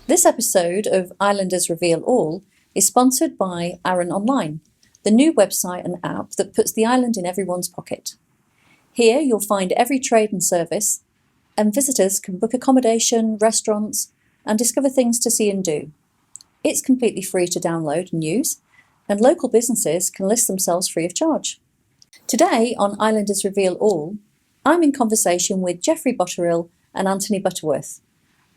This episode of Islanders Reveal All is sponsored by Arran Online, the new website and app that puts the island in everyone's pocket. Here you'll find every trade and service, and visitors can book accommodation, restaurants, and discover things to see and do. It's completely free to download and use, and local businesses can list themselves free of charge. Today on Islanders Reveal All, I'm in conversation with Geoffrey Botterill and Antony Butterworth,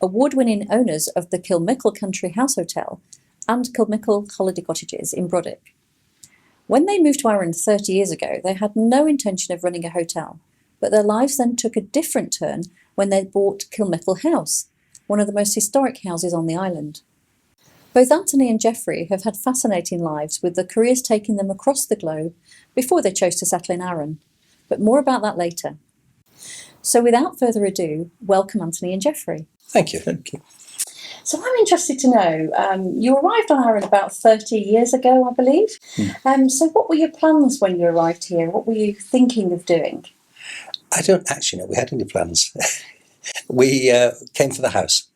award-winning owners of the Kilmichael Country House Hotel and Kilmichael Holiday Cottages in Brodick. When they moved to Arran 30 years ago, they had no intention of running a hotel, but their lives then took a different turn when they bought Kilmichael House, one of the most historic houses on the island. Both Antony and Geoffrey have had fascinating lives, with their careers taking them across the globe before they chose to settle in Arran, but more about that later. So without further ado, welcome Antony and Geoffrey. Thank you. Thank you. So I'm interested to know, you arrived on Arran about 30 years ago, I believe. So what were your plans when you arrived here? What were you thinking of doing? I don't actually know we had any plans. We came for the house.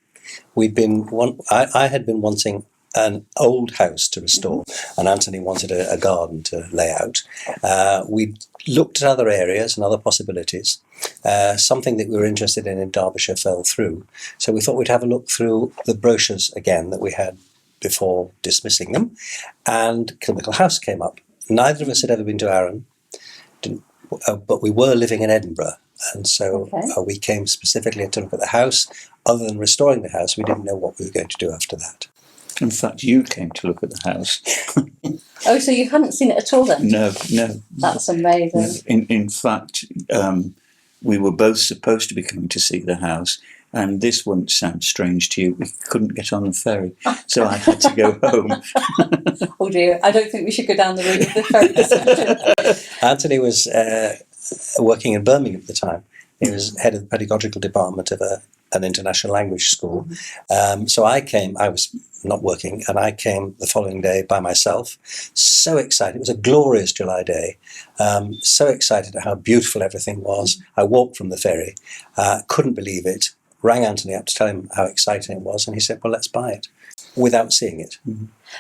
I had been wanting an old house to restore, and Antony wanted a garden to lay out. We looked at other areas and other possibilities. Something that we were interested in Derbyshire fell through, so we thought we'd have a look through the brochures again that we had before dismissing them, and Kilmichael House came up. Neither of us had ever been to Arran, but we were living in Edinburgh, and so we came specifically to look at the house. Other than restoring the house, we didn't know what we were going to do after that. In fact, you came to look at the house. Oh, so you hadn't seen it at all then? No. That's amazing. In fact, we were both supposed to be coming to see the house, and this won't sound strange to you. We couldn't get on the ferry, so I had to go home. Oh dear, I don't think we should go down the route of the ferry discussion. Antony was working in Birmingham at the time. He was head of the pedagogical department of an international language school. So I was not working, and I came the following day by myself. So excited. It was a glorious July day. So excited at how beautiful everything was. I walked from the ferry, couldn't believe it, rang Antony up to tell him how exciting it was, and he said, well, let's buy it, without seeing it.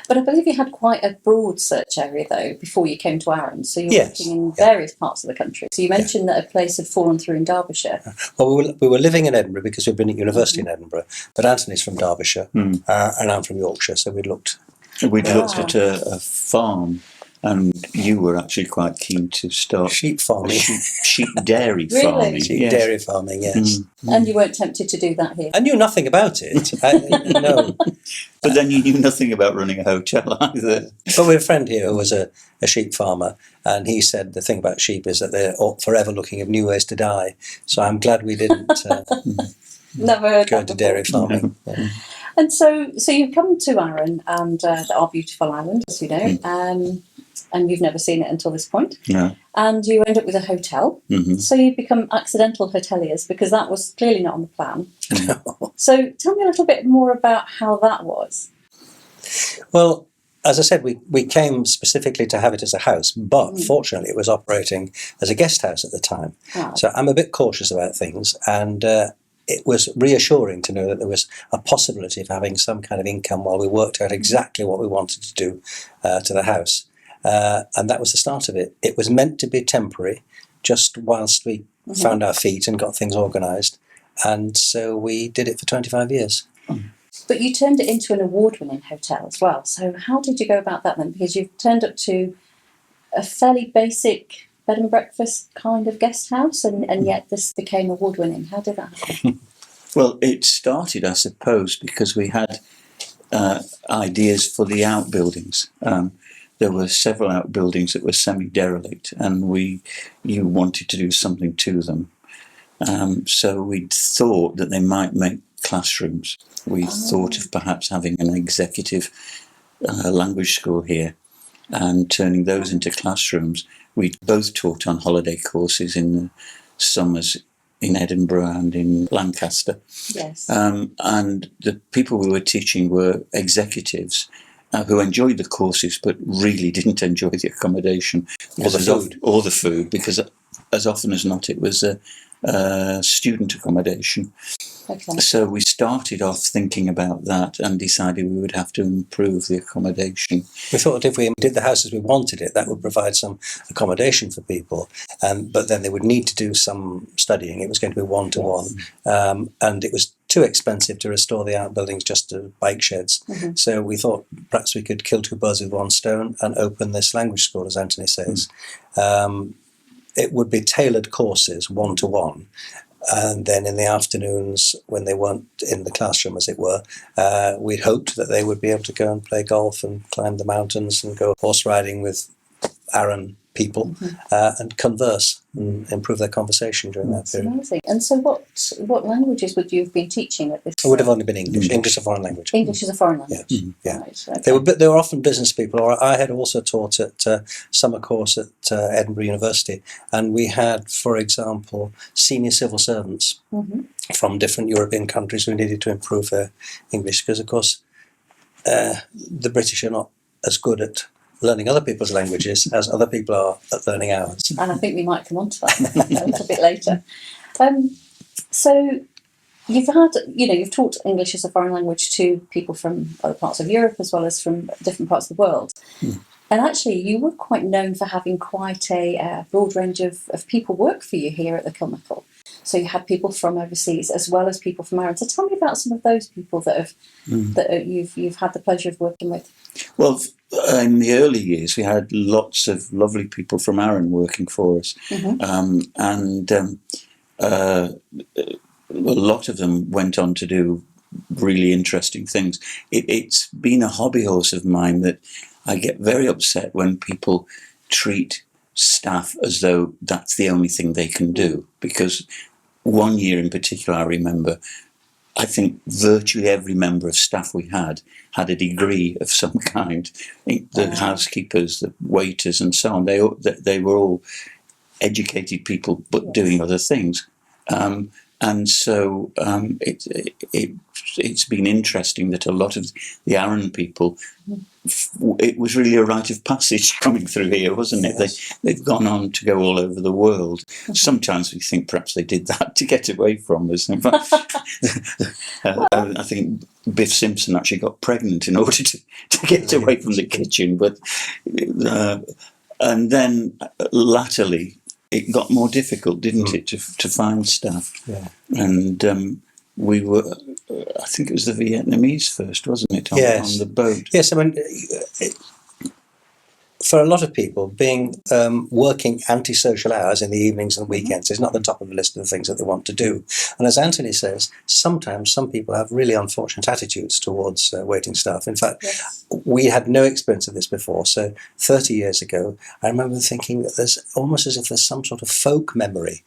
But I believe you had quite a broad search area, though, before you came to Arran. So you're working in various parts of the country. So you mentioned that a place had fallen through in Derbyshire. Well, we were living in Edinburgh because we'd been at university in Edinburgh. But Antony's from Derbyshire, and I'm from Yorkshire, so we'd looked. We'd looked at a farm, and you were actually quite keen to start sheep farming, sheep dairy Really? farming, sheep dairy farming. Yes, And you weren't tempted to do that here? I knew nothing about it. No. But then you knew nothing about running a hotel either. But we had a friend here who was a sheep farmer, and he said the thing about sheep is that they're forever looking of new ways to die. So I'm glad we didn't Never heard go that into before. dairy farming. Yeah. And so you've come to Arran, and our beautiful island, as you know, and you've never seen it until this point. No. And you end up with a hotel. So you become accidental hoteliers, because that was clearly not on the plan. So tell me a little bit more about how that was. Well, as I said, we came specifically to have it as a house, but fortunately it was operating as a guest house at the time. Wow. So I'm a bit cautious about things, and it was reassuring to know that there was a possibility of having some kind of income while we worked out exactly what we wanted to do to the house. And that was the start of it. It was meant to be temporary, just whilst we found our feet and got things organised. And so we did it for 25 years. But you turned it into an award-winning hotel as well. So how did you go about that then? Because you've turned up to a fairly basic bed and breakfast kind of guest house, and yet this became award-winning. How did that happen? Well, it started, I suppose, because we had ideas for the outbuildings. There were several outbuildings that were semi-derelict, and you wanted to do something to them. So we thought that they might make classrooms. We thought of perhaps having an executive language school here and turning those into classrooms. We both taught on holiday courses in the summers in Edinburgh and in Lancaster. Yes. And the people we were teaching were executives who enjoyed the courses but really didn't enjoy the accommodation Or the food. because as often as not it was a student accommodation. Okay. So we started off thinking about that and decided we would have to improve the accommodation. We thought that if we did the house as we wanted it, that would provide some accommodation for people. But then they would need to do some studying. It was going to be one-to-one. And it was too expensive to restore the outbuildings just to bike sheds. So we thought perhaps we could kill two birds with one stone and open this language school, as Antony says. It would be tailored courses, one-to-one. And then in the afternoons, when they weren't in the classroom, as it were, we'd hoped that they would be able to go and play golf and climb the mountains and go horse riding with Arran people and converse and improve their conversation during that period. Amazing. And so what languages would you have been teaching at this? It would have only been English. English is a foreign language. English is a foreign language. Yeah. Right, okay. They were often business people, or I had also taught at summer course at Edinburgh University, and we had, for example, senior civil servants from different European countries who needed to improve their English, because of course the British are not as good at learning other people's languages as other people are at learning ours. And I think we might come on to that a little bit later. So you've taught English as a foreign language to people from other parts of Europe as well as from different parts of the world. And actually, you were quite known for having quite a broad range of people work for you here at the Kilmichael. So you had people from overseas as well as people from Arran. So tell me about some of those people that you've had the pleasure of working with. Well, in the early years, we had lots of lovely people from Arran working for us, and a lot of them went on to do really interesting things. It's been a hobby horse of mine that I get very upset when people treat staff as though that's the only thing they can do, because one year in particular, I remember, I think virtually every member of staff we had a degree of some kind. The housekeepers, the waiters, and so on. They were all educated people, but doing other things. And so it's been interesting that a lot of the Arran people, it was really a rite of passage coming through here, wasn't it? They've gone on to go all over the world. Sometimes we think perhaps they did that to get away from us. I think Biff Simpson actually got pregnant in order to get away from the kitchen. But and then latterly, it got more difficult, didn't it, to find staff? Yeah. And we were, I think it was the Vietnamese first, wasn't it, on the boat? Yes, I mean, for a lot of people, being working antisocial hours in the evenings and weekends is not the top of the list of the things that they want to do. And as Antony says, sometimes some people have really unfortunate attitudes towards waiting staff. In fact, we had no experience of this before. So 30 years ago, I remember thinking that there's almost as if there's some sort of folk memory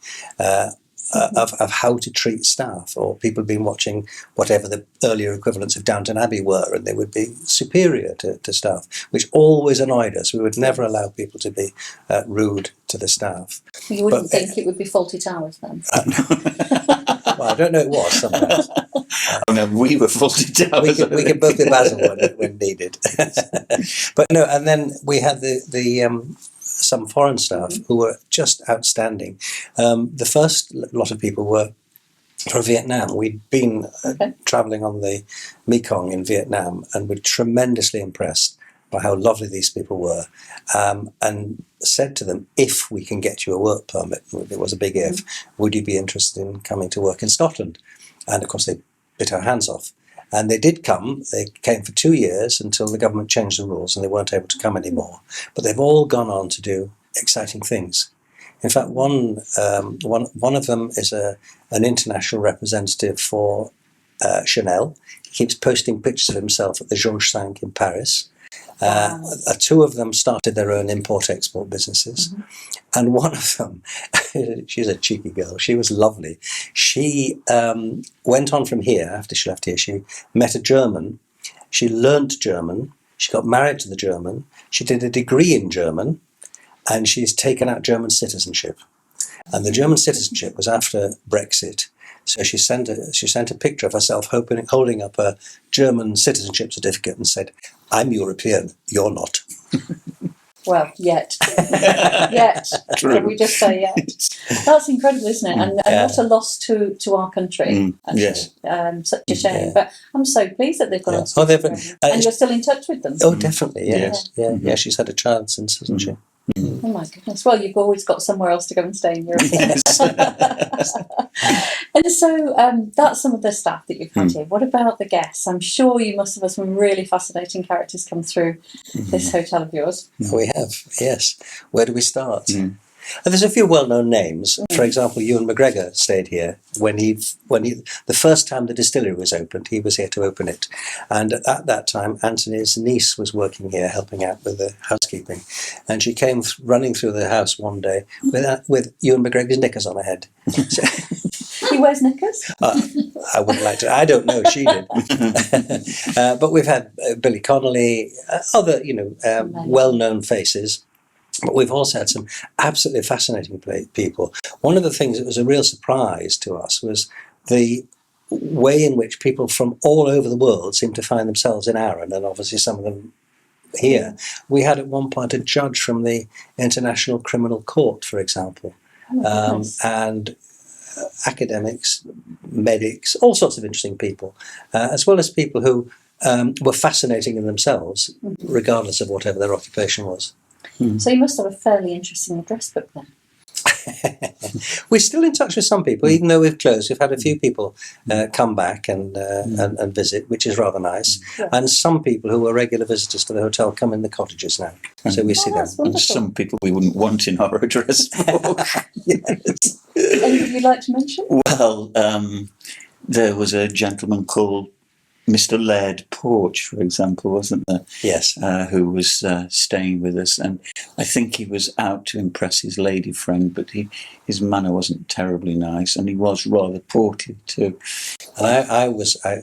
of how to treat staff, or people have been watching whatever the earlier equivalents of Downton Abbey were, and they would be superior to staff, which always annoyed us. We would never allow people to be rude to the staff. You wouldn't think it would be faulty towers then? Well, I don't know, it was sometimes. Oh no, we were faulty towers. We could both be basil when needed. But no, and then we had the some foreign staff who were just outstanding. The first lot of people were from Vietnam. We'd been travelling on the Mekong in Vietnam and were tremendously impressed by how lovely these people were, and said to them, if we can get you a work permit, it was a big if, would you be interested in coming to work in Scotland? And of course they bit our hands off. And they did come. They came for 2 years until the government changed the rules and they weren't able to come anymore. But they've all gone on to do exciting things. In fact, one of them is an international representative for Chanel. He keeps posting pictures of himself at the Georges V in Paris. Two of them started their own import-export businesses. And one of them, she's a cheeky girl, she was lovely. She went on from here, after she left here, she met a German, she learnt German, she got married to the German, she did a degree in German, and she's taken out German citizenship. And the German citizenship was after Brexit. So she sent a picture of herself holding up a German citizenship certificate and said, I'm European, you're not. Well, yet. Yet. True. Can we just say yet? That's incredible, isn't it? And what a loss to our country, actually. Yes. Such a shame. Yeah. But I'm so pleased that they've gone on to and you're still in touch with them. Oh, definitely, yes. Yeah. Yeah, she's had a child since, hasn't she? Oh my goodness. Well, you've always got somewhere else to go and stay in Europe. Yes. And so that's some of the staff that you've had here. What about the guests? I'm sure you must have had some really fascinating characters come through this hotel of yours. We have, yes. Where do we start? There's a few well-known names. For example, Ewan McGregor stayed here when he the first time the distillery was opened. He was here to open it, and at that time, Antony's niece was working here, helping out with the housekeeping, and she came running through the house one day with Ewan McGregor's knickers on her head. So, He wears knickers? I wouldn't like to. I don't know. She did. But we've had Billy Connolly, other well-known faces. But we've also had some absolutely fascinating people. One of the things that was a real surprise to us was the way in which people from all over the world seem to find themselves in Arran, and obviously some of them here. We had at one point a judge from the International Criminal Court, for example, and academics, medics, all sorts of interesting people, as well as people who were fascinating in themselves, regardless of whatever their occupation was. So you must have a fairly interesting address book then. We're still in touch with some people, even though we've closed. We've had a few people come back and visit, which is rather nice. Yeah. And some people who were regular visitors to the hotel come in the cottages now. So we see them. That's wonderful. And some people we wouldn't want in our address book. Yes. Anything you'd like to mention? Well, there was a gentleman called Mr. Laird Porch, for example, wasn't there? Yes. Who was staying with us, and I think he was out to impress his lady friend, but his manner wasn't terribly nice, and he was rather portly too. And I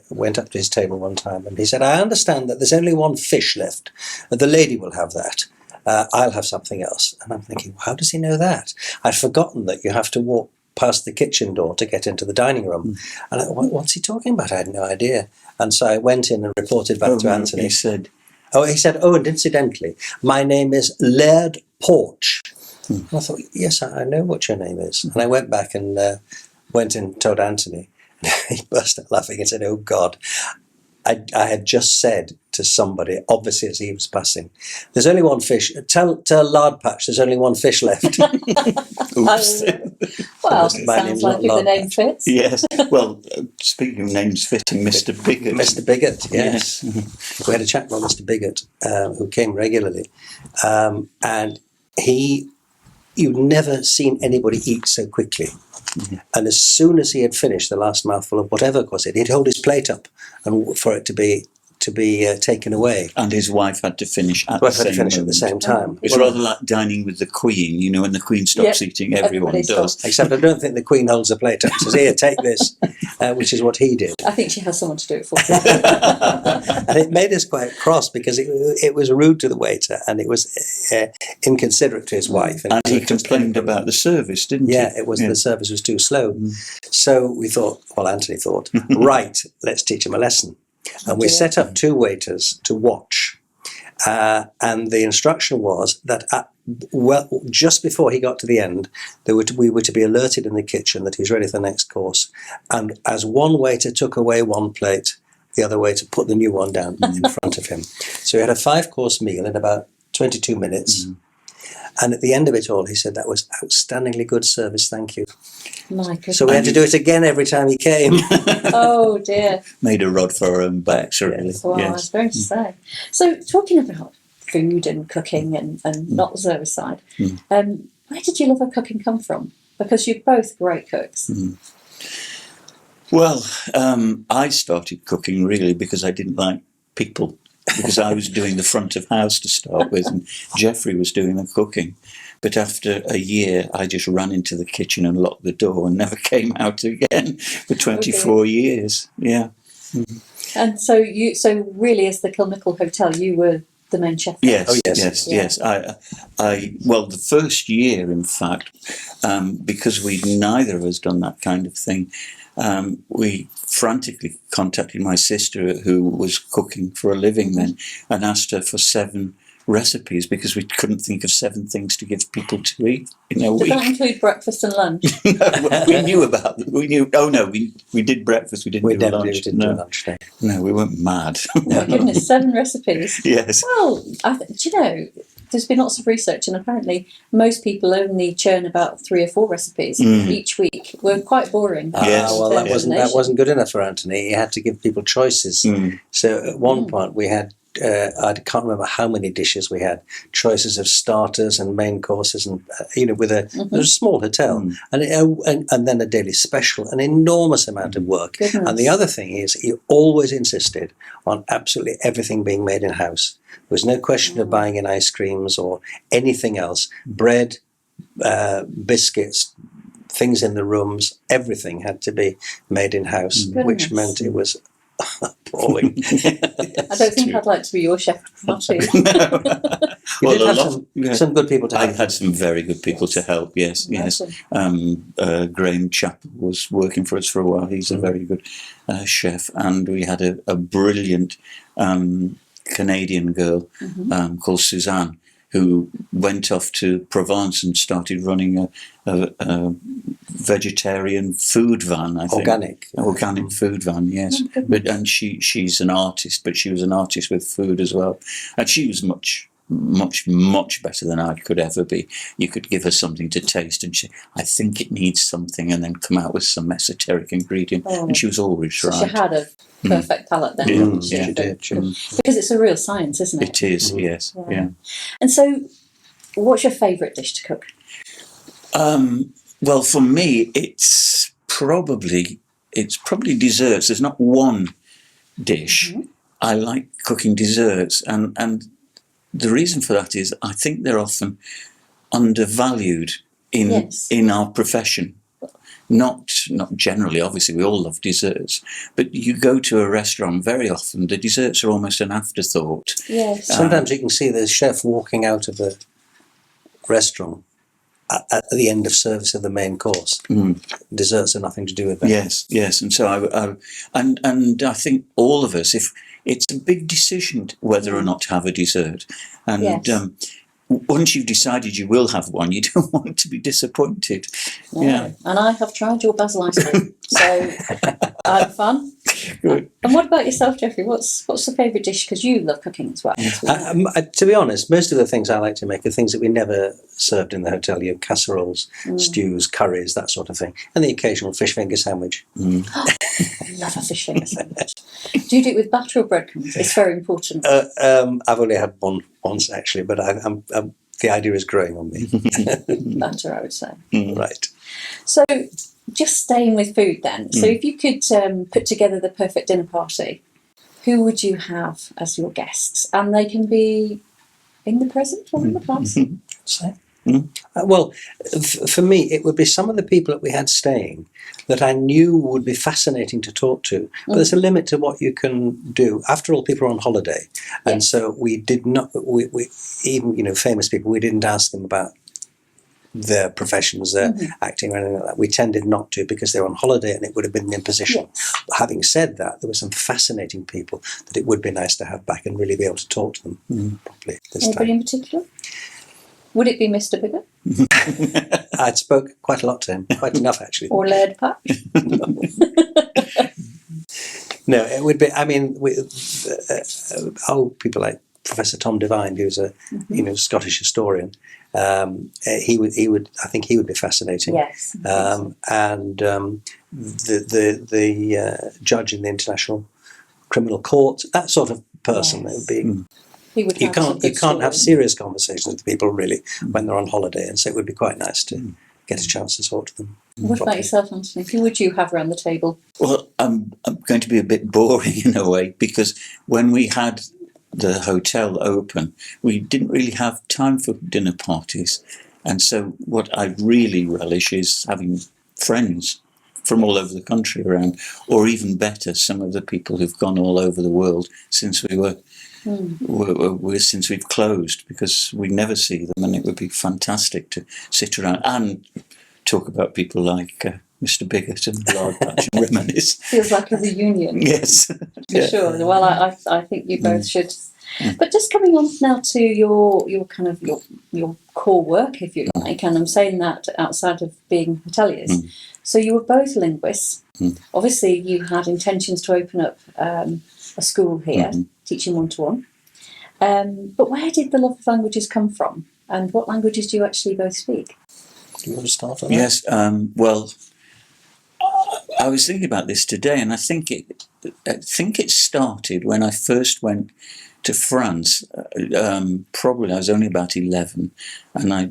went up to his table one time, and he said, "I understand that there's only one fish left. The lady will have that. I'll have something else." And I'm thinking, how does he know that? I'd forgotten that you have to walk past the kitchen door to get into the dining room. And what's he talking about? I had no idea. And so I went in and reported back to Antony. He said, and incidentally, my name is Laird Porch. And I thought, yes, I know what your name is. And I went back and went and told Antony. He burst out laughing and said, "Oh, God, I had just said to somebody, obviously as he was passing, there's only one fish. Tell Lard Patch there's only one fish left." oops. Well, My sounds name's like not if the Lard name Patch. fits. Yes. Well, speaking of names fitting, Mr. Bigot. Mr. Bigot, yes. We had a chap called Mr. Bigot who came regularly. And you'd never seen anybody eat so quickly. And as soon as he had finished the last mouthful of whatever it was, he'd hold his plate up and for it to be taken away. And his wife had to finish at the same time. It's rather like dining with the Queen, when the Queen stops eating, everyone does. Except I don't think the Queen holds a plate up and says, "Here, take this," which is what he did. I think she has someone to do it for her. And it made us quite cross because it was rude to the waiter and it was inconsiderate to his wife. And he complained about the service, didn't he? Yeah, it was. The service was too slow. So we thought, Antony thought, right, let's teach him a lesson. And we set up 2 waiters to watch. And the instruction was that just before he got to the end, we were to be alerted in the kitchen that he's ready for the next course. And as one waiter took away one plate, the other waiter put the new one down in front of him. So he had a 5-course meal in about 22 minutes. And at the end of it all, he said, "That was outstandingly good service, thank you." My goodness. So we had to do it again every time he came. Oh dear. Made a rod for her own backs, really. Well, I was going to say. So talking about food and cooking and not the service side, where did your love of cooking come from? Because you're both great cooks. Well, I started cooking really because I didn't like people. Because I was doing the front of house to start with, and Geoffrey was doing the cooking. But after a year, I just ran into the kitchen and locked the door and never came out again for 24 years. Yeah. And so really, as the Kilmichael Hotel, you were the main chef. Yes, Oh, yes. yes. Well, the first year, in fact, because neither of us done that kind of thing, we frantically contacted my sister, who was cooking for a living then, and asked her for 7 recipes because we couldn't think of 7 things to give people to eat in a Did week. that include breakfast and lunch? No, we knew about them. We knew. Oh no, we did breakfast. We didn't do never lunch. did lunch. No. No, we weren't mad. Oh my goodness, 7 recipes. Yes. Well, do you know, there's been lots of research, and apparently most people only churn about 3 or 4 recipes each week. We're quite boring. Yes. Well, that wasn't good enough for Antony. He had to give people choices. So at one point we had, I can't remember how many dishes we had, choices of starters and main courses, and with a small hotel, and then a daily special, an enormous amount of work. Goodness. And the other thing is, he always insisted on absolutely everything being made in house. There was no question of buying in ice creams or anything else. Bread, biscuits, things in the rooms, everything had to be made in house, which meant it was appalling. I don't think I'd like to be your chef party. You did have some good people to help. I had some very good people to help, yes. Graham Chappell was working for us for a while. He's a very good chef. And we had a brilliant Canadian girl called Suzanne, who went off to Provence and started running a vegetarian food van, I think. Organic food van, yes. And she's an artist, but she was an artist with food as well. And she was much better than I could ever be. You could give her something to taste and I think it needs something, and then come out with some esoteric ingredient. And she was always right. She had a perfect palate then. She did. Because it's a real science, isn't it? It is, yes. Yeah. And so, what's your favourite dish to cook? Well, for me, it's probably desserts. There's not one dish. I like cooking desserts, and the reason for that is I think they're often undervalued in our profession. Not generally, obviously, we all love desserts, but you go to a restaurant, very often the desserts are almost an afterthought. Yes. Sometimes you can see the chef walking out of the restaurant at the end of service of the main course. Desserts have nothing to do with that. Yes, and so I think all of us, if it's a big decision whether or not to have a dessert, and once you've decided you will have one, you don't want to be disappointed. No. Yeah. And I have tried your basil ice cream, so I had fun. Good. And what about yourself, Geoffrey? What's the favourite dish? Because you love cooking as well. To be honest, most of the things I like to make are things that we never served in the hotel. You have casseroles, stews, curries, that sort of thing, and the occasional fish finger sandwich. I love a fish finger sandwich. Do you do it with butter or breadcrumbs? It's very important. I've only had one once actually, but the idea is growing on me. Butter, I would say. Right. So, just staying with food then. So, if you could put together the perfect dinner party, who would you have as your guests? And they can be in the present or in the past. Well, for me, it would be some of the people that we had staying that I knew would be fascinating to talk to. But there's a limit to what you can do. After all, people are on holiday. And so we did not, we even, famous people, we didn't ask them about their professions, their acting or anything like that. We tended not to because they were on holiday and it would have been an imposition. But having said that, there were some fascinating people that it would be nice to have back and really be able to talk to them properly this Anybody time. in particular? Would it be Mr. Bigger? I'd spoke quite a lot to him, quite enough actually. Or Laird Patch? No, it would be, people like Professor Tom Devine, who's a Scottish historian. He would I think he would be fascinating. Yes. And the judge in the International Criminal Court, that sort of person. It would be. You can't have serious conversations with people really when they're on holiday, and so it would be quite nice to get a chance to talk to them. What about yourself, Antony? Who would you have around the table? Well, I'm going to be a bit boring in a way, because when we had the hotel open, we didn't really have time for dinner parties. And so what I really relish is having friends from all over the country around, or even better, some of the people who've gone all over the world since since we've closed, because we never see them, and it would be fantastic to sit around and talk about people like Mr. Bigot and Lard Patch and reminisce. Feels like a reunion. Yes. For sure. Well, I think you both should But just coming on now to your kind of your core work, if you like, and I'm saying that outside of being hoteliers. So you were both linguists. Obviously, you had intentions to open up a school here, teaching one-to-one. But where did the love of languages come from? And what languages do you actually both speak? Do you want to start on that? Yes. Well, I was thinking about this today, and I think it started when I first went to France. Probably I was only about 11, and I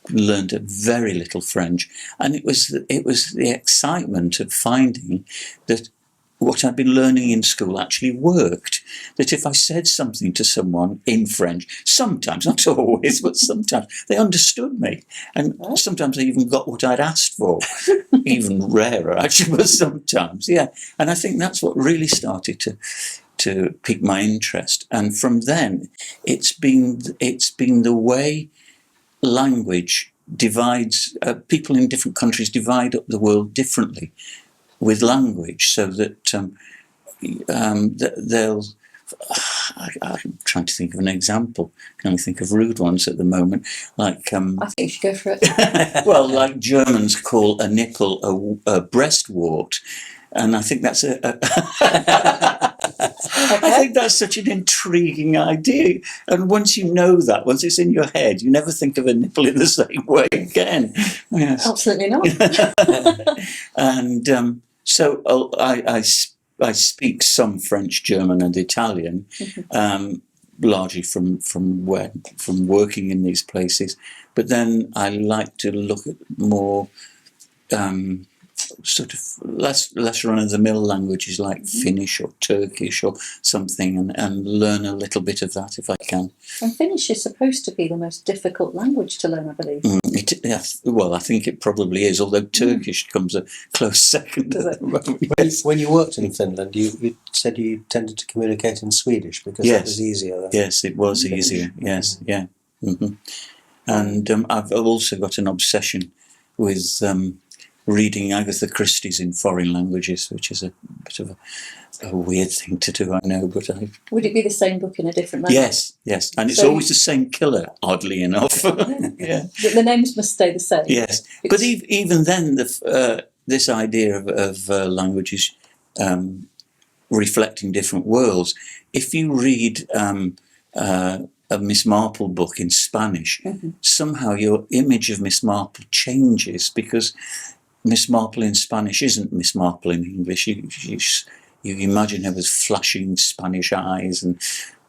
learned a very little French, and it was the excitement of finding that what I'd been learning in school actually worked. That if I said something to someone in French, sometimes, not always, but sometimes, they understood me. And sometimes I even got what I'd asked for. Even rarer, actually, but sometimes, yeah. And I think that's what really started to pique my interest. And from then, it's been the way language divides, people in different countries divide up the world differently with language, so that they'll. I'm trying to think of an example. I can only think of rude ones at the moment. Like I think you should go for it. well, like Germans call a nipple a breastwort, and I think that's I think that's such an intriguing idea. And once you know that, once it's in your head, you never think of a nipple in the same way again. Yes. Absolutely not. And so I speak some French, German, and Italian, largely from working in these places. But then I like to look at more sort of less run-of-the-mill languages like Finnish or Turkish or something, and learn a little bit of that if I can. And Finnish is supposed to be the most difficult language to learn, I believe. Well, I think it probably is, although Turkish comes a close second at the moment. When you worked in Finland, you said you tended to communicate in Swedish because that was easier. Yes, it was easier. Yes, yeah. And I've also got an obsession with reading Agatha Christie's in foreign languages, which is a bit of a weird thing to do, I know, but Would it be the same book in a different language? Yes, and it's always the same killer, oddly enough. Yeah. The names must stay the same. Yes, but even then, this idea of languages reflecting different worlds, if you read a Miss Marple book in Spanish, somehow your image of Miss Marple changes, because Miss Marple in Spanish isn't Miss Marple in English. You imagine her with flashing Spanish eyes, and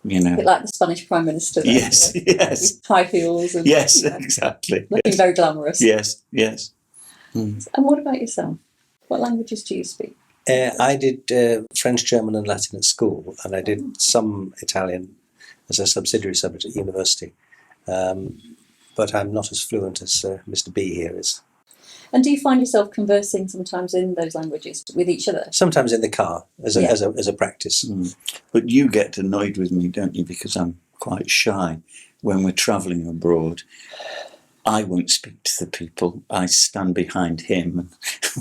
you know, a bit like the Spanish Prime Minister. There, yes, yes, with high heels, and exactly, looking very glamorous. Yes. And what about yourself? What languages do you speak? I did French, German, and Latin at school, and I did some Italian as a subsidiary subject at university. But I'm not as fluent as Mr. B here is. And do you find yourself conversing sometimes in those languages with each other? Sometimes in the car as a practice. But you get annoyed with me, don't you? Because I'm quite shy when we're travelling abroad. I won't speak to the people. I stand behind him.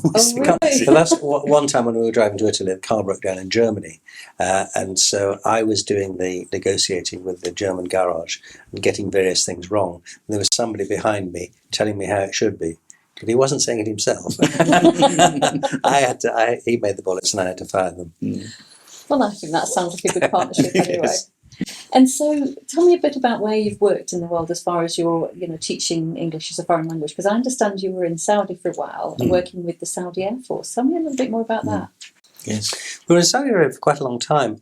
And really? The last one time when we were driving to Italy, the car broke down in Germany, and so I was doing the negotiating with the German garage and getting various things wrong. And there was somebody behind me telling me how it should be, but he wasn't saying it himself. He made the bullets, and I had to fire them. Well, I think that sounds like a good partnership anyway. Yes. And so, tell me a bit about where you've worked in the world as far as your, teaching English as a foreign language. Because I understand you were in Saudi for a while and working with the Saudi Air Force. Tell me a little bit more about that. Yes, we were in Saudi Arabia for quite a long time.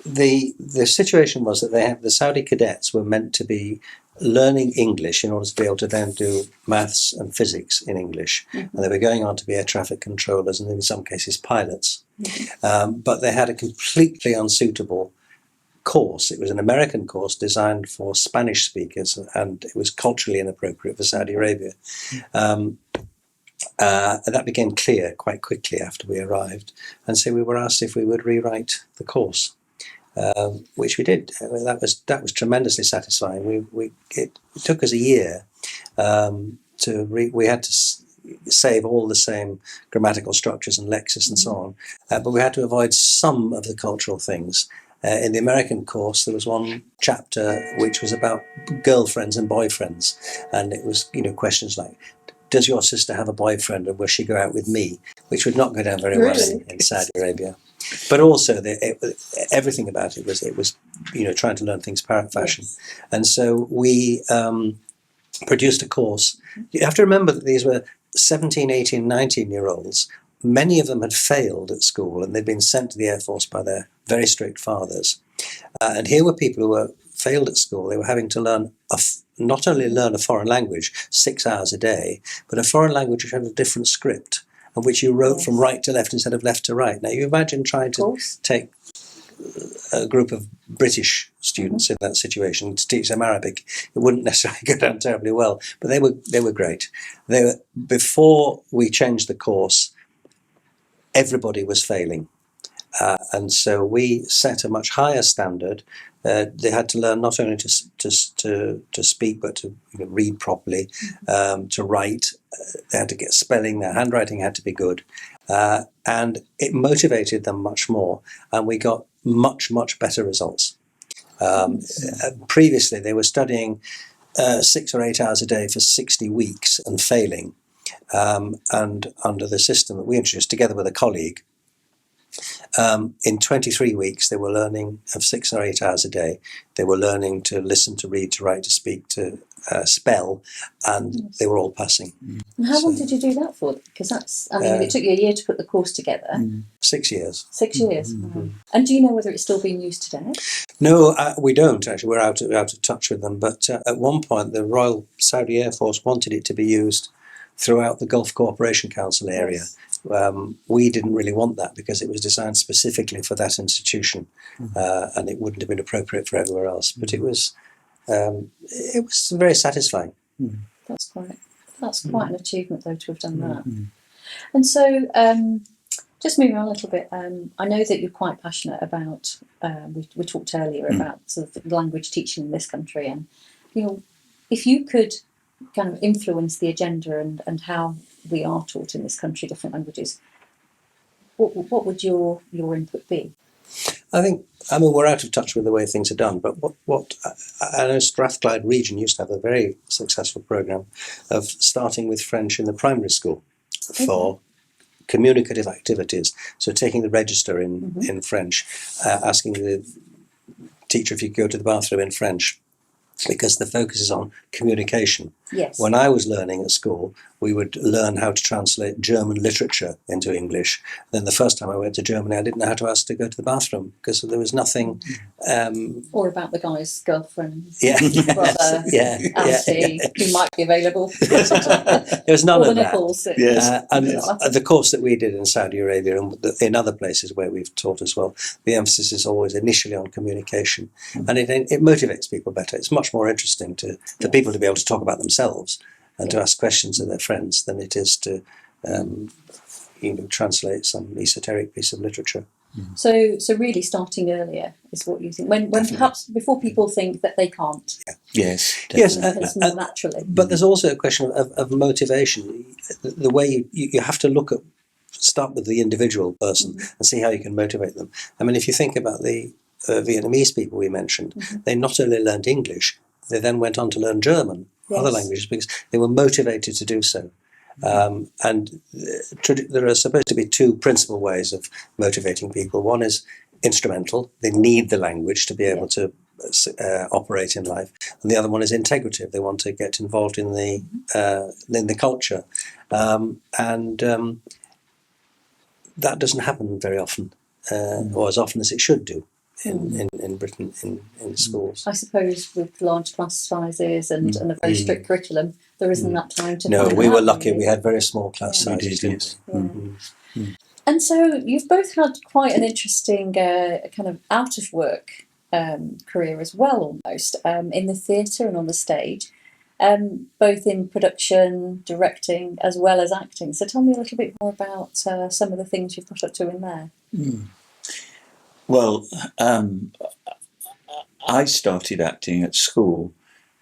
The situation was that the Saudi cadets were meant to be learning English in order to be able to then do maths and physics in English. And they were going on to be air traffic controllers and in some cases pilots. But they had a completely unsuitable course. It was an American course designed for Spanish speakers, and it was culturally inappropriate for Saudi Arabia. That became clear quite quickly after we arrived, and so we were asked if we would rewrite the course, which we did. That was tremendously satisfying. It took us a year we had to save all the same grammatical structures and lexis and so on, but we had to avoid some of the cultural things. In the American course, there was one chapter which was about girlfriends and boyfriends, and it was, questions like, does your sister have a boyfriend, and will she go out with me? Which would not go down very well in Saudi Arabia. But also, everything about it was trying to learn things parrot fashion. Yes. And so we produced a course. You have to remember that these were 17, 18, 19-year-olds. Many of them had failed at school, and they'd been sent to the Air Force by their very strict fathers. And here were people who were failed at school. They were having to learn not only learn a foreign language 6 hours a day, but a foreign language which had a different script, and which you wrote from right to left instead of left to right. Now, you imagine trying to take a group of British students in that situation to teach them Arabic. It wouldn't necessarily go down terribly well, but they were great. Before we changed the course, everybody was failing. And so we set a much higher standard. They had to learn not only to speak, but to read properly, to write. They had to get spelling. Their handwriting had to be good, and it motivated them much more. And we got much better results. Previously, they were studying 6 or 8 hours a day for 60 weeks and failing. And under the system that we introduced, together with a colleague, in 23 weeks, they were learning of 6 or 8 hours a day. They were learning to listen, to read, to write, to speak, to spell, and they were all passing. And how long did you do that for? Because it took you a year to put the course together. 6 years. 6 years. And do you know whether it's still being used today? No, we don't actually. We're out of touch with them. But at one point, the Royal Saudi Air Force wanted it to be used throughout the Gulf Cooperation Council area. Yes. We didn't really want that because it was designed specifically for that institution, and it wouldn't have been appropriate for everywhere else. But it was very satisfying. That's quite an achievement, though, to have done that. And so, just moving on a little bit, I know that you're quite passionate about. We talked earlier about sort of language teaching in this country, and if you could kind of influence the agenda and how we are taught in this country different languages, what would your input be? I think, we're out of touch with the way things are done, but what I know Strathclyde region used to have a very successful programme of starting with French in the primary school for communicative activities. So taking the register in French, asking the teacher if you could go to the bathroom in French, because the focus is on communication. Yes. When I was learning at school, we would learn how to translate German literature into English. Then the first time I went to Germany, I didn't know how to ask to go to the bathroom because there was nothing. Or about the guy's girlfriend, brother, auntie, who might be available. There was none of that. Nipples. And the course that we did in Saudi Arabia and in other places where we've taught as well, the emphasis is always initially on communication, and it motivates people better. It's much more interesting for people to be able to talk about themselves and to ask questions of their friends than it is to translate some esoteric piece of literature. So really starting earlier is what you think, when perhaps before people think that they can't. Yes, it's more naturally. But there's also a question of motivation. The way you have to start with the individual person and see how you can motivate them. If you think about the Vietnamese people we mentioned, they not only learned English, they then went on to learn German, other languages, because they were motivated to do so. And there are supposed to be two principal ways of motivating people. One is instrumental. They need the language to be able to operate in life. And the other one is integrative. They want to get involved in the culture. That doesn't happen very often, or as often as it should do. In Britain, in schools. I suppose with large class sizes and a very strict curriculum, there isn't that time to. No, we were lucky. We had very small class sizes. Yes. And so you've both had quite an interesting kind of out of work career as well, almost in the theatre and on the stage, both in production, directing, as well as acting. So tell me a little bit more about some of the things you've got up to in there. Well, I started acting at school,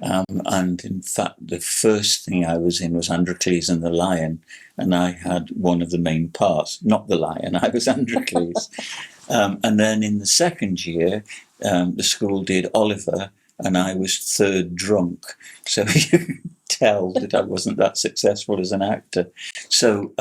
and in fact the first thing I was in was Androcles and the Lion, and I had one of the main parts, not the lion, I was Androcles. And then in the second year, the school did Oliver, and I was third drunk. So you can tell that I wasn't that successful as an actor. So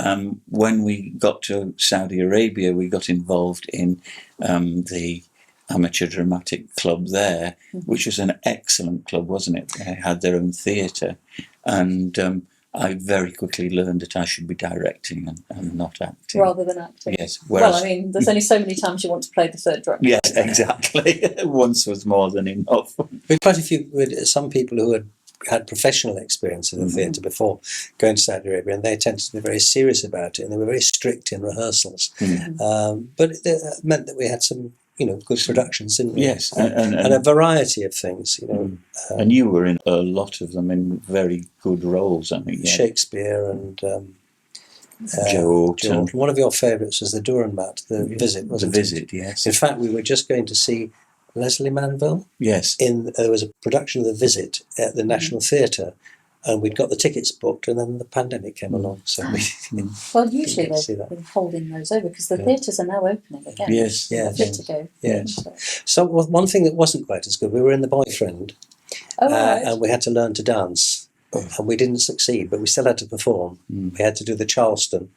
when we got to Saudi Arabia, we got involved in the amateur dramatic club there, which was an excellent club, wasn't it? They had their own theatre. And I very quickly learned that I should be directing and not acting. Rather than acting. Yes. Well, I mean, there's only so many times you want to play the third drunk. Yes, exactly. Once was more than enough. We had quite a few, some people who had professional experience in the theatre before going to Saudi Arabia, and they tended to be very serious about it, and they were very strict in rehearsals. But it meant that we had some, good productions, didn't we? Yes, and a variety of things, and you were in a lot of them in very good roles, I think. Yeah. Shakespeare and Joe. One of your favourites was the Dürrenmatt, The Visit, wasn't it? The Visit, yes. In fact, we were just going to see Leslie Manville. Yes. There was a production of The Visit at the National Theatre, and we'd got the tickets booked, and then the pandemic came along. So well, usually they've been holding those over because the theatres are now opening again. Yes, yes. Good to go. Yes. So one thing that wasn't quite as good, we were in The Boyfriend, and we had to learn to dance, and we didn't succeed, but we still had to perform. We had to do the Charleston,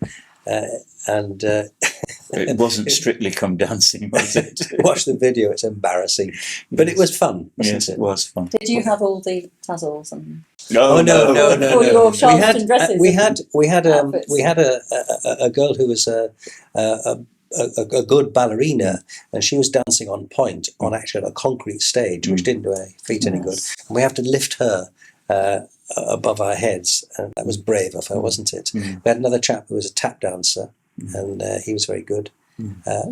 and it wasn't Strictly Come Dancing, was it? Watch the video; it's embarrassing, but it was fun. Wasn't it was fun. Did you have all the tazzles and? No. Your Charleston dresses. We had a girl who was a good ballerina, and she was dancing on point on actually a concrete stage, which didn't do her feet any good. And we have to lift her above our heads, and that was brave of her, wasn't it? We had another chap who was a tap dancer, and he was very good. There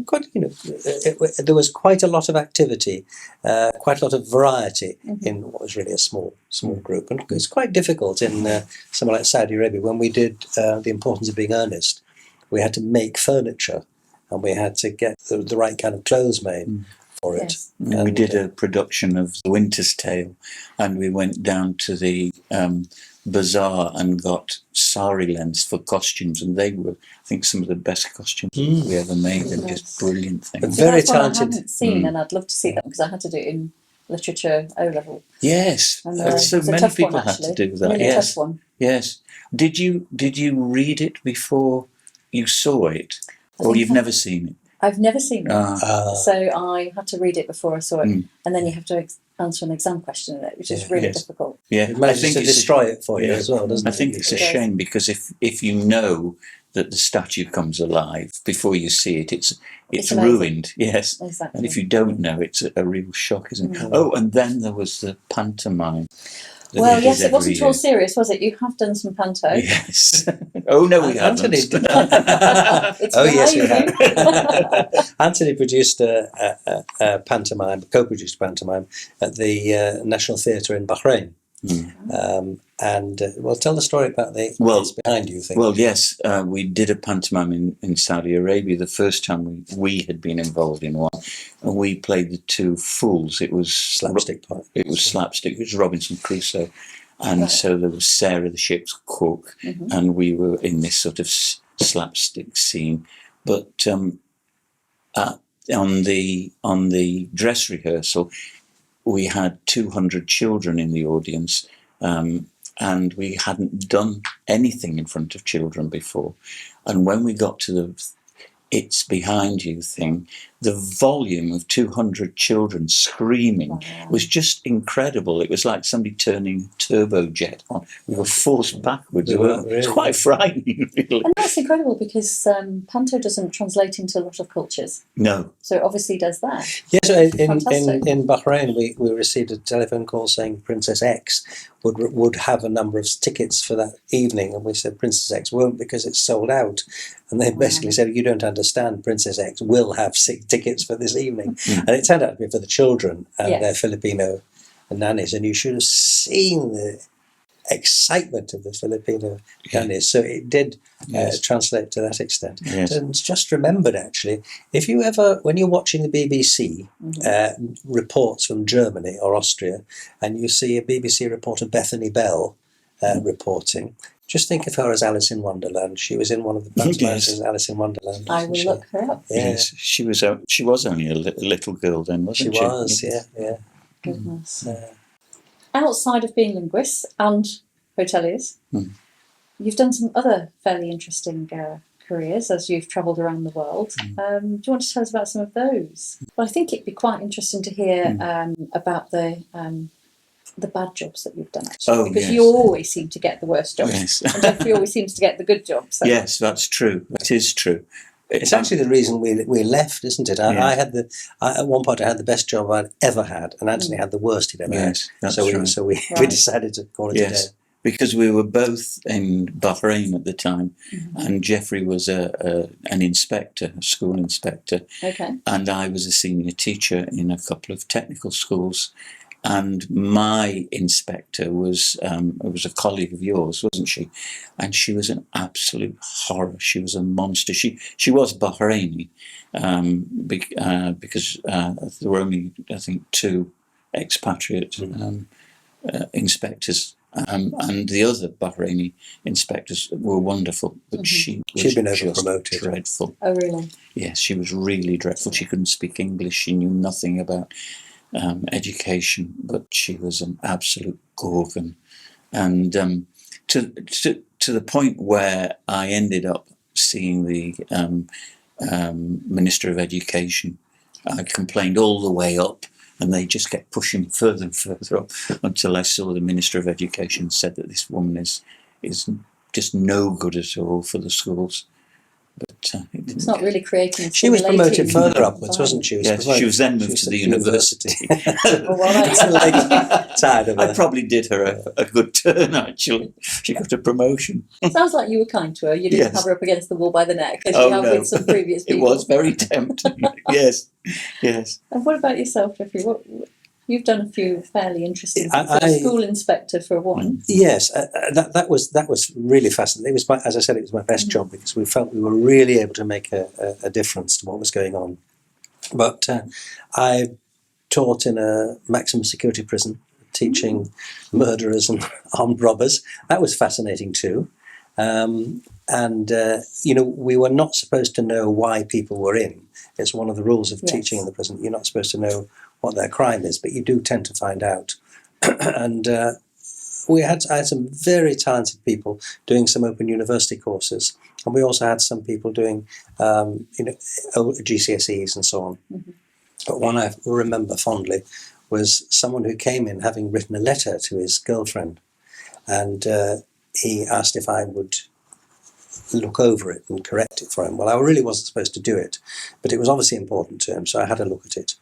was quite a lot of activity, quite a lot of variety in what was really a small group, and it's quite difficult in somewhere like Saudi Arabia. When we did The Importance of Being Earnest, we had to make furniture, and we had to get the right kind of clothes made for it. Yes. And we did a production of The Winter's Tale, and we went down to the bazaar and got sari lens for costumes, and they were, I think, some of the best costumes we ever made. They're just brilliant things. Very that's talented. One I haven't seen, and I'd love to see that because I had to do it in literature O level. Yes, and, so many people had to do that. Really yes, tough one. Yes. Did you read it before you saw it, or you've never seen it? I've never seen it, so I had to read it before I saw it, and then you have to answer an exam question in it, which is really difficult. Yeah, it manages to destroy it for you as well, doesn't it? I think it's a shame because if you know that the statue comes alive before you see it, it's ruined. Yes, exactly. And if you don't know, it's a real shock, isn't it? Oh, and then there was the pantomime. Well, yes, it wasn't all serious, was it? You have done some panto. Yes. Oh no, we haven't. Antony did. Yes, we have. Antony produced a pantomime, co-produced a pantomime at the National Theatre in Bahrain. Tell the story about what's behind you think. Well, yes, we did a pantomime in Saudi Arabia. The first time we had been involved in one, and we played the two fools. It was slapstick part. It was slapstick. It was Robinson Crusoe, and so there was Sarah the ship's cook, and we were in this sort of slapstick scene. But on the dress rehearsal, we had 200 children in the audience, and we hadn't done anything in front of children before. And when we got to the "It's Behind You" thing, the volume of 200 children screaming was just incredible. It was like somebody turning turbojet on. We were forced backwards. It was quite frightening, really. And that's incredible because panto doesn't translate into a lot of cultures. No. So it obviously does that. Yes, in Bahrain we received a telephone call saying Princess X would have a number of tickets for that evening, and we said Princess X won't because it's sold out. And they basically said, you don't understand, Princess X will have tickets for this evening. And it turned out to be for the children and their Filipino nannies, and you should have seen the excitement of the Filipino nannies. So it did translate to that extent. Yes. And just remembered, actually, if you ever, when you're watching the BBC reports from Germany or Austria, and you see a BBC reporter, Bethany Bell, reporting, Just think of her as Alice in Wonderland. She was in one of the pantomimes as Alice in Wonderland. I will look her up. Yeah. Yes, she was only a little girl then, wasn't she? She was, yeah. Goodness. Outside of being linguists and hoteliers, you've done some other fairly interesting careers as you've travelled around the world. Do you want to tell us about some of those? Well, I think it'd be quite interesting to hear about the bad jobs that you've done, actually, because you always seem to get the worst jobs, and Geoffrey always seems to get the good jobs. So. Yes, that's true. That is true. It's actually the reason we left, isn't it? I had at one point I had the best job I'd ever had, and Antony had the worst he'd ever had. That's so right. we decided to call it a day. Because we were both in Bahrain at the time, and Geoffrey was an inspector, a school inspector, and I was a senior teacher in a couple of technical schools. And my inspector was a colleague of yours, wasn't she? And she was an absolute horror. She was a monster. She was Bahraini, because there were only, I think, 2 expatriate inspectors. And the other Bahraini inspectors were wonderful, but she'd been over-promoted. Dreadful. Oh, really? Yes, she was really dreadful. She couldn't speak English. She knew nothing about education, but she was an absolute gorgon. And to the point where I ended up seeing the Minister of Education. I complained all the way up, and they just kept pushing further and further up until I saw the Minister of Education said that this woman is just no good at all for the schools. But it's not really creating. She was promoted further upwards, wasn't she? Yes, she was then moved to the university. Tired of her. I probably did her a good turn, actually. She got a promotion. Sounds like you were kind to her. You didn't have her up against the wall by the neck, as you have with some previous people. It was very tempting. Yes. And what about yourself, Geoffrey? You've done a few fairly interesting things. School inspector for one. Yes, that was really fascinating. It was, as I said, it was my best job because we felt we were really able to make a difference to what was going on. But I taught in a maximum security prison, teaching murderers and armed robbers. That was fascinating too. We were not supposed to know why people were in. It's one of the rules of teaching in the prison. You're not supposed to know what their crime is, but you do tend to find out. And I had some very talented people doing some open university courses, and we also had some people doing GCSEs and so on. But one I remember fondly was someone who came in having written a letter to his girlfriend, and he asked if I would look over it and correct it for him. Well, I really wasn't supposed to do it, but it was obviously important to him, so I had a look at it.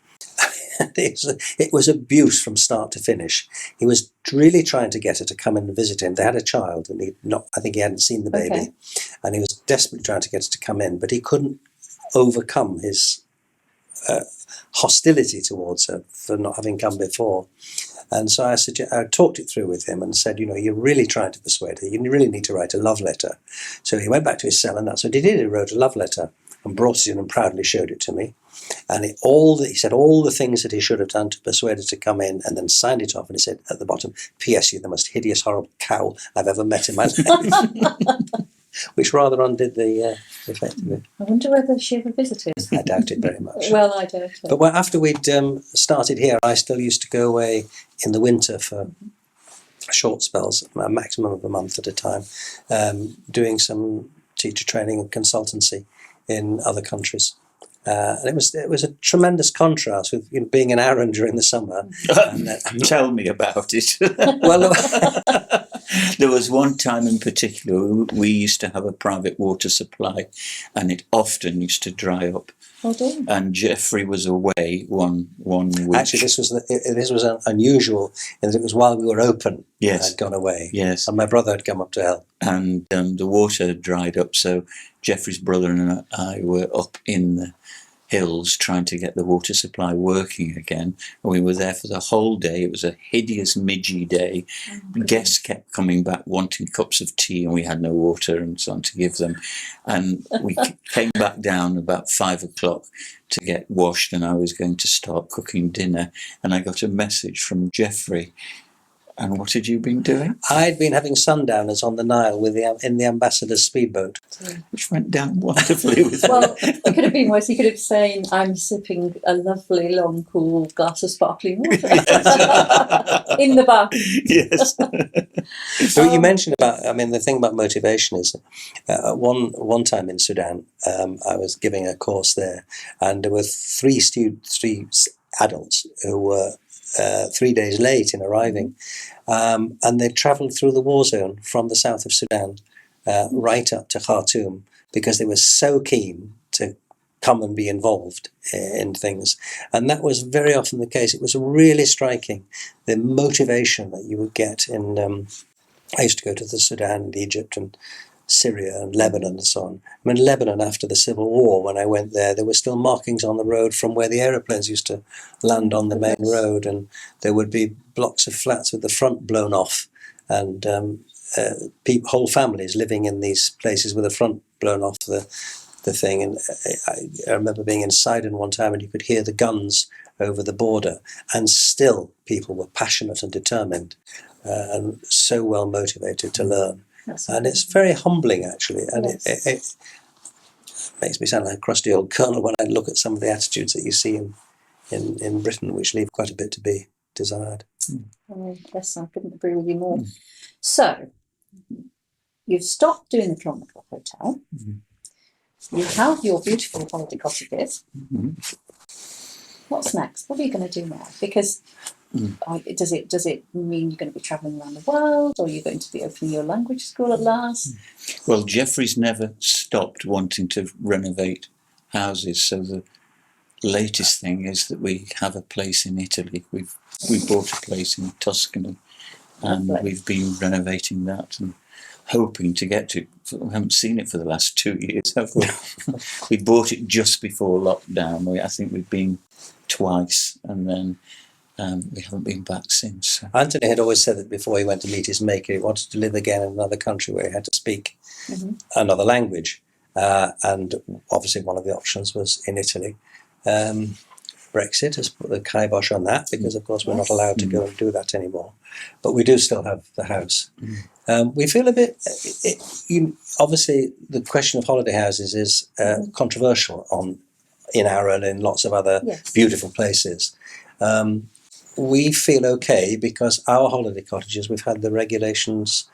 It was abuse from start to finish. He was really trying to get her to come in and visit him. They had a child, and I think he hadn't seen the baby, and he was desperately trying to get her to come in, but he couldn't overcome his hostility towards her for not having come before. And so I talked it through with him and said, you're really trying to persuade her. You really need to write a love letter. So he went back to his cell, and that's what he did. He wrote a love letter and brought it in and proudly showed it to me. And he said all the things that he should have done to persuade her to come in, and then signed it off. And he said at the bottom, P.S. You're the most hideous, horrible cow I've ever met in my life. Which rather undid the effect of it. I wonder whether she ever visited. I doubt it very much. Well, I doubt it. But after we'd started here, I still used to go away in the winter for short spells, a maximum of a month at a time, doing some teacher training and consultancy in other countries. And it was a tremendous contrast with being in Arran during the summer. Tell me about it. Well, there was one time in particular we used to have a private water supply, and it often used to dry up. Oh, dear. And Geoffrey was away one week. Actually, this was unusual in that it was while we were open. Yes, I'd gone away. Yes, and my brother had come up to help. And the water had dried up, so Geoffrey's brother and I were up in the hills trying to get the water supply working again, and we were there for the whole day. It was a hideous midgy day. Guests kept coming back wanting cups of tea, and we had no water and so on to give them. And we came back down about 5 o'clock to get washed, and I was going to start cooking dinner, and I got a message from Geoffrey And what had you been doing? I'd been having sundowners on the Nile with in the ambassador's speedboat. Which went down wonderfully with Well, it could have been worse. He could have said, I'm sipping a lovely, long, cool glass of sparkling water in the bath. Yes. So you mentioned about, I mean, the thing about motivation is one time in Sudan, I was giving a course there, and there were three adults who were 3 days late in arriving, and they travelled through the war zone from the south of Sudan right up to Khartoum because they were so keen to come and be involved in things. And that was very often the case. It was really striking, the motivation that you would get in... I used to go to the Sudan and Egypt and Syria and Lebanon and so on. I mean, Lebanon, after the Civil War, when I went there were still markings on the road from where the aeroplanes used to land on the main road, and there would be blocks of flats with the front blown off, and whole families living in these places with the front blown off the thing. And I remember being in Sidon one time, and you could hear the guns over the border, and still people were passionate and determined and so well motivated to learn. And it's very humbling, actually, and it makes me sound like a crusty old colonel when I look at some of the attitudes that you see in Britain, which leave quite a bit to be desired. Oh, yes, I couldn't agree with you more. So, you've stopped doing the Kilmichael Hotel. You have your beautiful holiday cottages. What's next? What are you going to do now? Because does it mean you're going to be travelling around the world, or you're going to be opening your language school at last? Well, Geoffrey's never stopped wanting to renovate houses, so the latest thing is that we have a place in Italy. We bought a place in Tuscany, and we've been renovating that and hoping to get to. We haven't seen it for the last 2 years, have we? We bought it just before lockdown. I think we've been twice, and then we haven't been back since. Antony had always said that before he went to meet his maker, he wanted to live again in another country where he had to speak another language. And obviously one of the options was in Italy. Brexit has put the kibosh on that because, of course, we're not allowed to go and do that anymore. But we do still have the house. We feel a bit... obviously, the question of holiday houses is controversial in Arran and lots of other beautiful places. We feel okay because our holiday cottages, we've had the regulations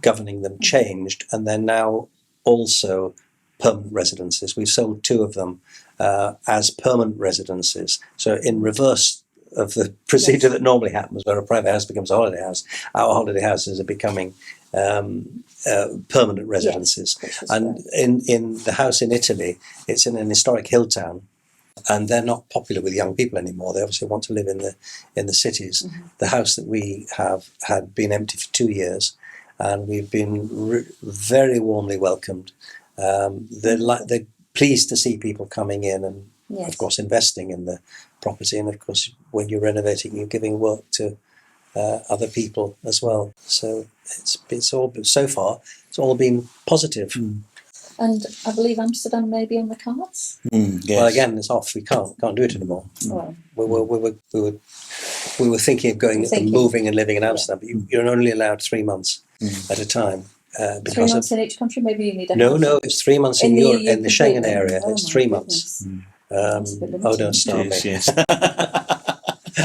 governing them changed, and they're now also permanent residences. We've sold 2 of them as permanent residences. So in reverse of the procedure that normally happens where a private house becomes a holiday house, our holiday houses are becoming permanent residences. And in the house in Italy, it's in an historic hill town, and they're not popular with young people anymore. They obviously want to live in the cities. The house that we have had been empty for 2 years, and we've been very warmly welcomed. They're pleased to see people coming in and, of course, investing in the property. And, of course, when you're renovating, you're giving work to other people as well. So it's all, so far, it's all been positive. And I believe Amsterdam may be on the cards. Yes. Well, again, it's off. We can't do it anymore. Well, we were thinking of going and moving and living in Amsterdam, but you're only allowed 3 months at a time. 3 months in each country, maybe you need a house. No, it's 3 months in Europe, in the Schengen area. Oh, it's 3 months. Don't start me. Yes.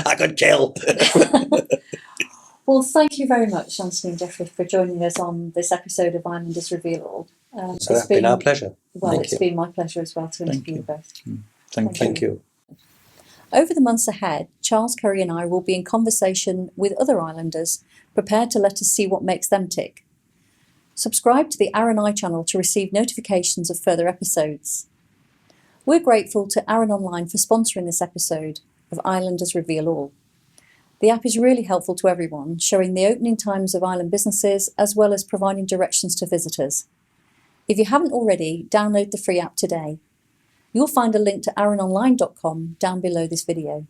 I could kill. Well, thank you very much, Antony and Geoffrey, for joining us on this episode of Islanders Reveal All. So it's been our pleasure. Well, it's been my pleasure as well to interview you both. Thank you. Over the months ahead, Charles Curry and I will be in conversation with other islanders, prepared to let us see what makes them tick. Subscribe to the Arran channel to receive notifications of further episodes. We're grateful to Arran Online for sponsoring this episode of Islanders Reveal All. The app is really helpful to everyone, showing the opening times of island businesses as well as providing directions to visitors. If you haven't already, download the free app today. You'll find a link to arranonline.com down below this video.